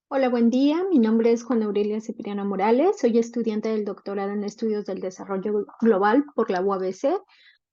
Hola, buen día. Mi nombre es Juana Aurelia Cipriana Morales. Soy estudiante del doctorado en Estudios del Desarrollo Global por la UABC,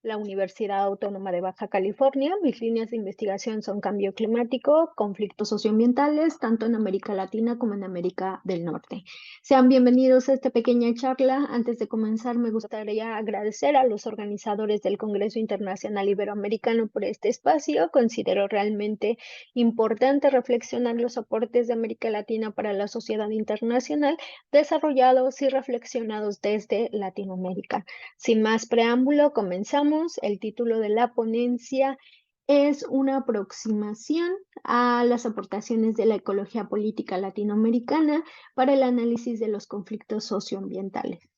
la Universidad Autónoma de Baja California. Mis líneas de investigación son cambio climático, conflictos socioambientales, tanto en América Latina como en América del Norte. Sean bienvenidos a esta pequeña charla. Antes de comenzar, me gustaría agradecer a los organizadores del Congreso Internacional Iberoamericano por este espacio. Considero realmente importante reflexionar los aportes de América Latina para la sociedad internacional, desarrollados y reflexionados desde Latinoamérica. Sin más preámbulo, comenzamos. El título de la ponencia es una aproximación a las aportaciones de la ecología política latinoamericana para el análisis de los conflictos socioambientales.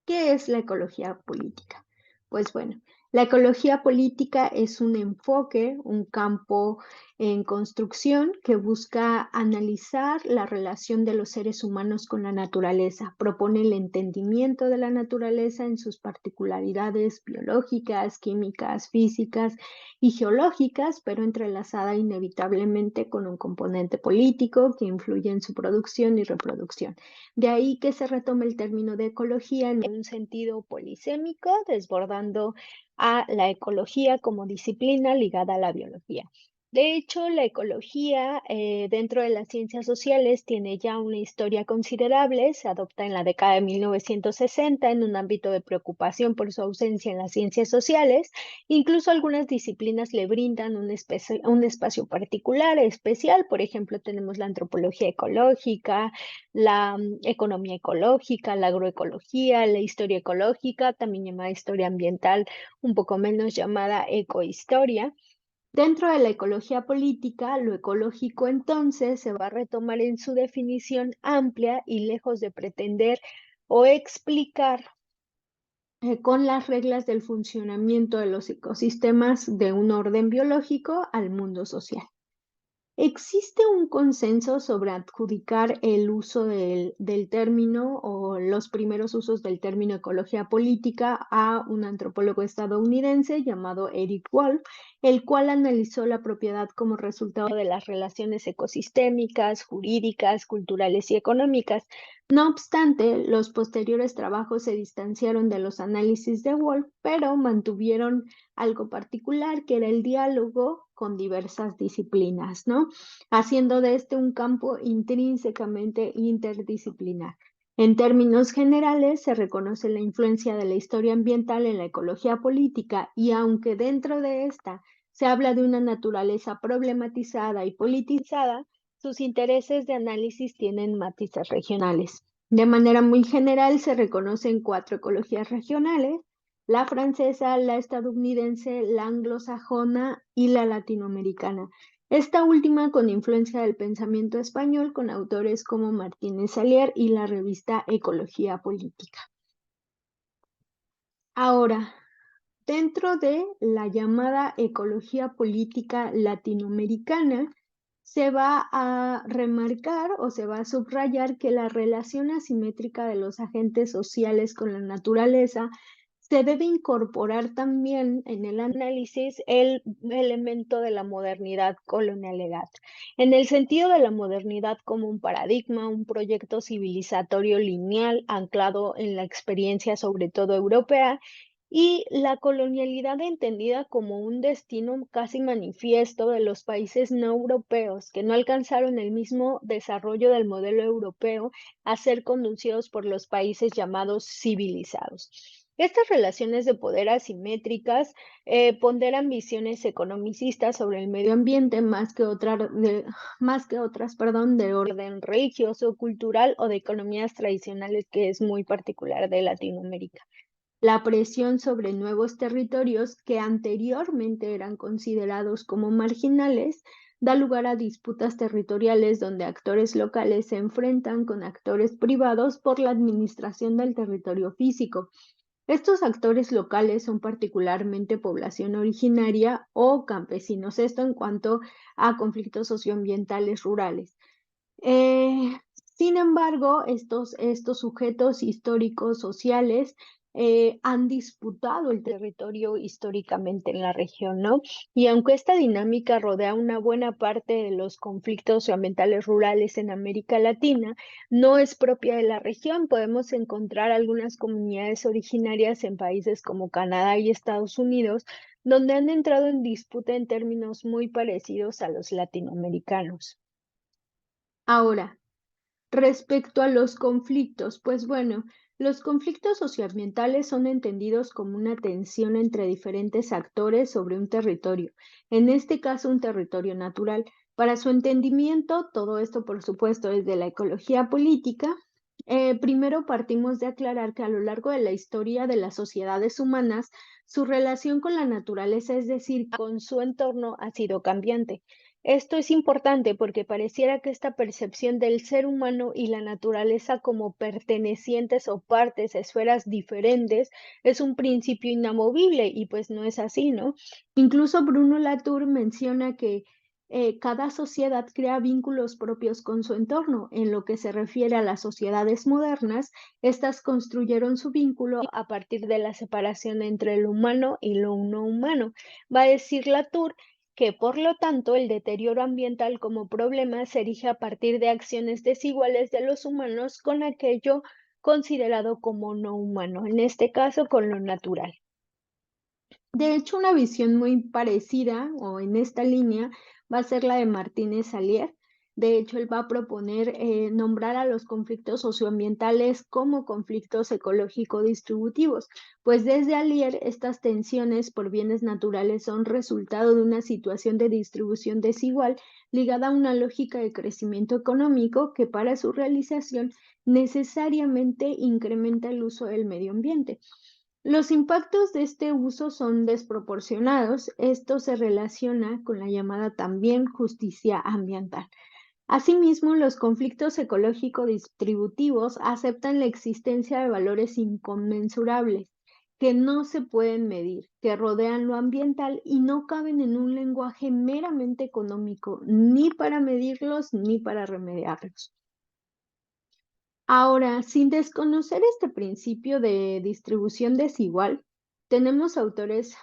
¿Qué es la ecología política? Pues bueno, la ecología política es un enfoque, un campo en construcción que busca analizar la relación de los seres humanos con la naturaleza, propone el entendimiento de la naturaleza en sus particularidades biológicas, químicas, físicas y geológicas, pero entrelazada inevitablemente con un componente político que influye en su producción y reproducción. De ahí que se retome el término de ecología en un sentido polisémico, desbordando a la ecología como disciplina ligada a la biología. De hecho, la ecología dentro de las ciencias sociales tiene ya una historia considerable. Se adopta en la década de 1960 en un ámbito de preocupación por su ausencia en las ciencias sociales. Incluso algunas disciplinas le brindan un espacio particular, especial. Por ejemplo, tenemos la antropología ecológica, la economía ecológica, la agroecología, la historia ecológica, también llamada historia ambiental, un poco menos llamada ecohistoria. Dentro de la ecología política, lo ecológico entonces se va a retomar en su definición amplia y lejos de pretender o explicar con las reglas del funcionamiento de los ecosistemas de un orden biológico al mundo social. ¿Existe un consenso sobre adjudicar el uso del término o los primeros usos del término ecología política a un antropólogo estadounidense llamado Eric Wolf, el cual analizó la propiedad como resultado de las relaciones ecosistémicas, jurídicas, culturales y económicas? No obstante, los posteriores trabajos se distanciaron de los análisis de Wolf, pero mantuvieron algo particular, que era el diálogo con diversas disciplinas, ¿no? Haciendo de este un campo intrínsecamente interdisciplinar. En términos generales, se reconoce la influencia de la historia ambiental en la ecología política y aunque dentro de esta se habla de una naturaleza problematizada y politizada, sus intereses de análisis tienen matices regionales. De manera muy general, se reconocen cuatro ecologías regionales: la francesa, la estadounidense, la anglosajona y la latinoamericana. Esta última con influencia del pensamiento español, con autores como Martínez Salier y la revista Ecología Política. Ahora, dentro de la llamada ecología política latinoamericana, se va a remarcar o se va a subrayar que la relación asimétrica de los agentes sociales con la naturaleza se debe incorporar también en el análisis el elemento de la modernidad colonialidad, en el sentido de la modernidad como un paradigma, un proyecto civilizatorio lineal anclado en la experiencia sobre todo europea, y la colonialidad entendida como un destino casi manifiesto de los países no europeos que no alcanzaron el mismo desarrollo del modelo europeo a ser conducidos por los países llamados civilizados. Estas relaciones de poder asimétricas ponderan visiones economicistas sobre el medio ambiente más que otras, perdón, de orden religioso, cultural o de economías tradicionales, que es muy particular de Latinoamérica. La presión sobre nuevos territorios que anteriormente eran considerados como marginales da lugar a disputas territoriales donde actores locales se enfrentan con actores privados por la administración del territorio físico. Estos actores locales son particularmente población originaria o campesinos, esto en cuanto a conflictos socioambientales rurales. Eh, Sin embargo, estos sujetos históricos sociales han disputado el territorio históricamente en la región, ¿no? Y aunque esta dinámica rodea una buena parte de los conflictos ambientales rurales en América Latina, no es propia de la región. Podemos encontrar algunas comunidades originarias en países como Canadá y Estados Unidos, donde han entrado en disputa en términos muy parecidos a los latinoamericanos. Ahora, respecto a los conflictos, pues bueno, los conflictos socioambientales son entendidos como una tensión entre diferentes actores sobre un territorio, en este caso un territorio natural. Para su entendimiento, todo esto por supuesto desde la ecología política, primero partimos de aclarar que a lo largo de la historia de las sociedades humanas, su relación con la naturaleza, es decir, con su entorno, ha sido cambiante. Esto es importante porque pareciera que esta percepción del ser humano y la naturaleza como pertenecientes o partes, esferas diferentes, es un principio inamovible y pues no es así, ¿no? Incluso Bruno Latour menciona que cada sociedad crea vínculos propios con su entorno. En lo que se refiere a las sociedades modernas, estas construyeron su vínculo a partir de la separación entre lo humano y lo no humano. Va a decir Latour que por lo tanto el deterioro ambiental como problema se erige a partir de acciones desiguales de los humanos con aquello considerado como no humano, en este caso con lo natural. De hecho, una visión muy parecida o en esta línea va a ser la de Martínez Salier. De hecho, él va a proponer nombrar a los conflictos socioambientales como conflictos ecológico-distributivos, pues desde Alier estas tensiones por bienes naturales son resultado de una situación de distribución desigual ligada a una lógica de crecimiento económico que para su realización necesariamente incrementa el uso del medio ambiente. Los impactos de este uso son desproporcionados. Esto se relaciona con la llamada también justicia ambiental. Asimismo, los conflictos ecológico-distributivos aceptan la existencia de valores inconmensurables que no se pueden medir, que rodean lo ambiental y no caben en un lenguaje meramente económico, ni para medirlos ni para remediarlos. Ahora, sin desconocer este principio de distribución desigual, tenemos autores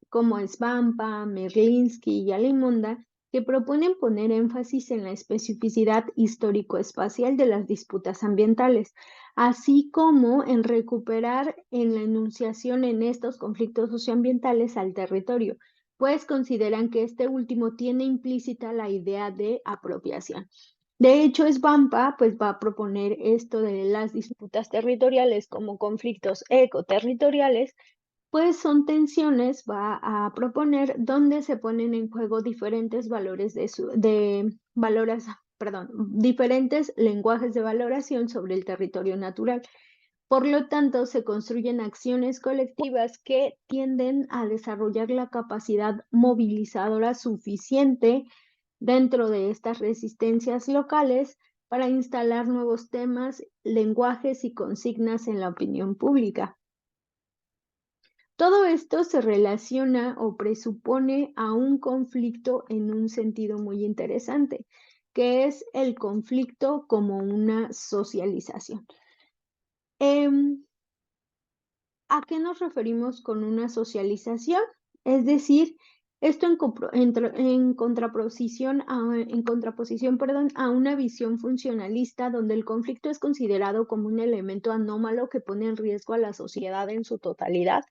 como Svampa, Merlinsky y Alimonda que proponen poner énfasis en la especificidad histórico-espacial de las disputas ambientales, así como en recuperar en la enunciación en estos conflictos socioambientales al territorio, pues consideran que este último tiene implícita la idea de apropiación. De hecho, Svampa pues, va a proponer esto de las disputas territoriales como conflictos ecoterritoriales, pues son tensiones, va a proponer donde se ponen en juego diferentes valores perdón, diferentes lenguajes de valoración sobre el territorio natural. Por lo tanto, se construyen acciones colectivas que tienden a desarrollar la capacidad movilizadora suficiente dentro de estas resistencias locales para instalar nuevos temas, lenguajes y consignas en la opinión pública. Todo esto se relaciona o presupone a un conflicto en un sentido muy interesante, que es el conflicto como una socialización. ¿A qué nos referimos con una socialización? Es decir, esto en contraposición, perdón, a una visión funcionalista donde el conflicto es considerado como un elemento anómalo que pone en riesgo a la sociedad en su totalidad.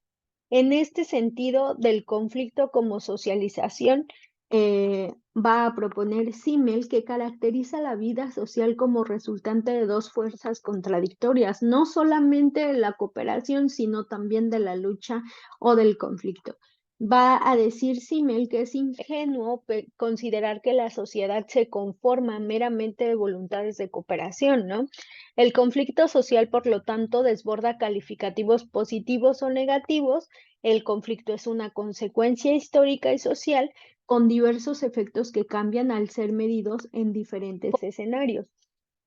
En este sentido del conflicto como socialización, va a proponer Simmel que caracteriza la vida social como resultante de dos fuerzas contradictorias, no solamente de la cooperación, sino también de la lucha o del conflicto. Va a decir Simmel que es ingenuo considerar que la sociedad se conforma meramente de voluntades de cooperación, ¿no? El conflicto social, por lo tanto, desborda calificativos positivos o negativos. El conflicto es una consecuencia histórica y social con diversos efectos que cambian al ser medidos en diferentes escenarios.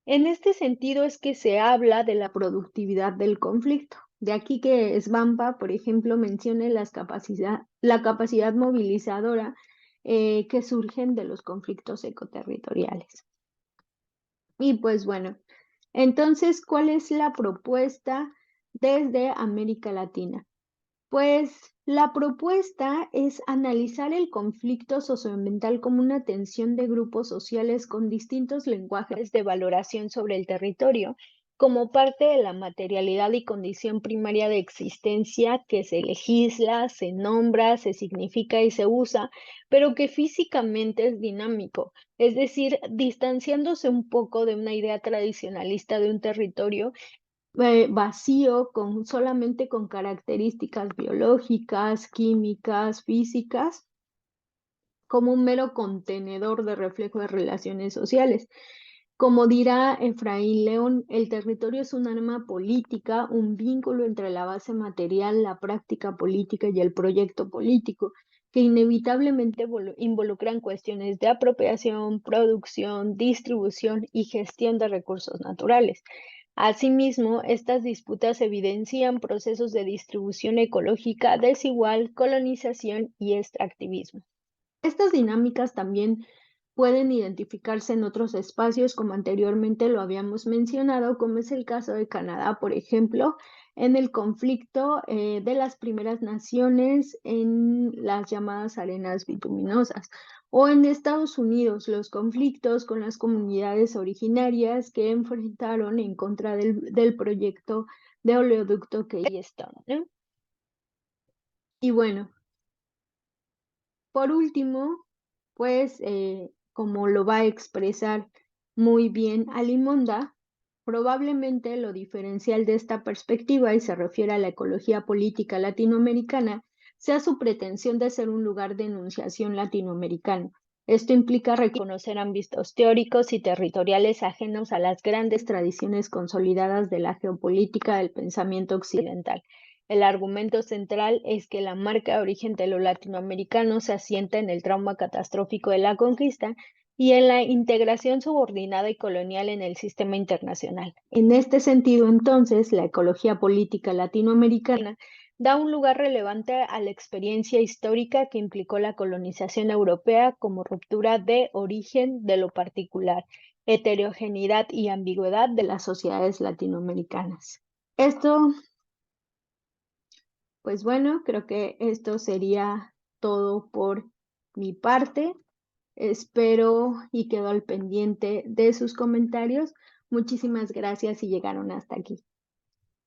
En este sentido es que se habla de la productividad del conflicto. De aquí que Svampa, por ejemplo, mencione la capacidad movilizadora que surgen de los conflictos ecoterritoriales. Y pues bueno, entonces, ¿cuál es la propuesta desde América Latina. Pues la propuesta es analizar el conflicto socioambiental como una tensión de grupos sociales con distintos lenguajes de valoración sobre el territorio, como parte de la materialidad y condición primaria de existencia que se legisla, se nombra, se significa y se usa, pero que físicamente es dinámico, es decir, distanciándose un poco de una idea tradicionalista de un territorio vacío, solamente con características biológicas, químicas, físicas, como un mero contenedor de reflejo de relaciones sociales. Como dirá Efraín León, el territorio es un arma política, un vínculo entre la base material, la práctica política y el proyecto político, que inevitablemente involucran cuestiones de apropiación, producción, distribución y gestión de recursos naturales. Asimismo, estas disputas evidencian procesos de distribución ecológica desigual, colonización y extractivismo. Estas dinámicas también pueden identificarse en otros espacios, como anteriormente lo habíamos mencionado, como es el caso de Canadá, por ejemplo, en el conflicto de las primeras naciones en las llamadas arenas bituminosas, o en Estados Unidos, los conflictos con las comunidades originarias que enfrentaron en contra del proyecto de oleoducto Keystone, ¿no? Y bueno, por último, pues como lo va a expresar muy bien Alimonda, probablemente lo diferencial de esta perspectiva, y se refiere a la ecología política latinoamericana, sea su pretensión de ser un lugar de enunciación latinoamericano. Esto implica reconocer ámbitos teóricos y territoriales ajenos a las grandes tradiciones consolidadas de la geopolítica del pensamiento occidental. El argumento central es que la marca de origen de lo latinoamericano se asienta en el trauma catastrófico de la conquista y en la integración subordinada y colonial en el sistema internacional. En este sentido, entonces, la ecología política latinoamericana da un lugar relevante a la experiencia histórica que implicó la colonización europea como ruptura de origen de lo particular, heterogeneidad y ambigüedad de las sociedades latinoamericanas. Esto, pues bueno, creo que esto sería todo por mi parte. Espero y quedo al pendiente de sus comentarios. Muchísimas gracias si llegaron hasta aquí.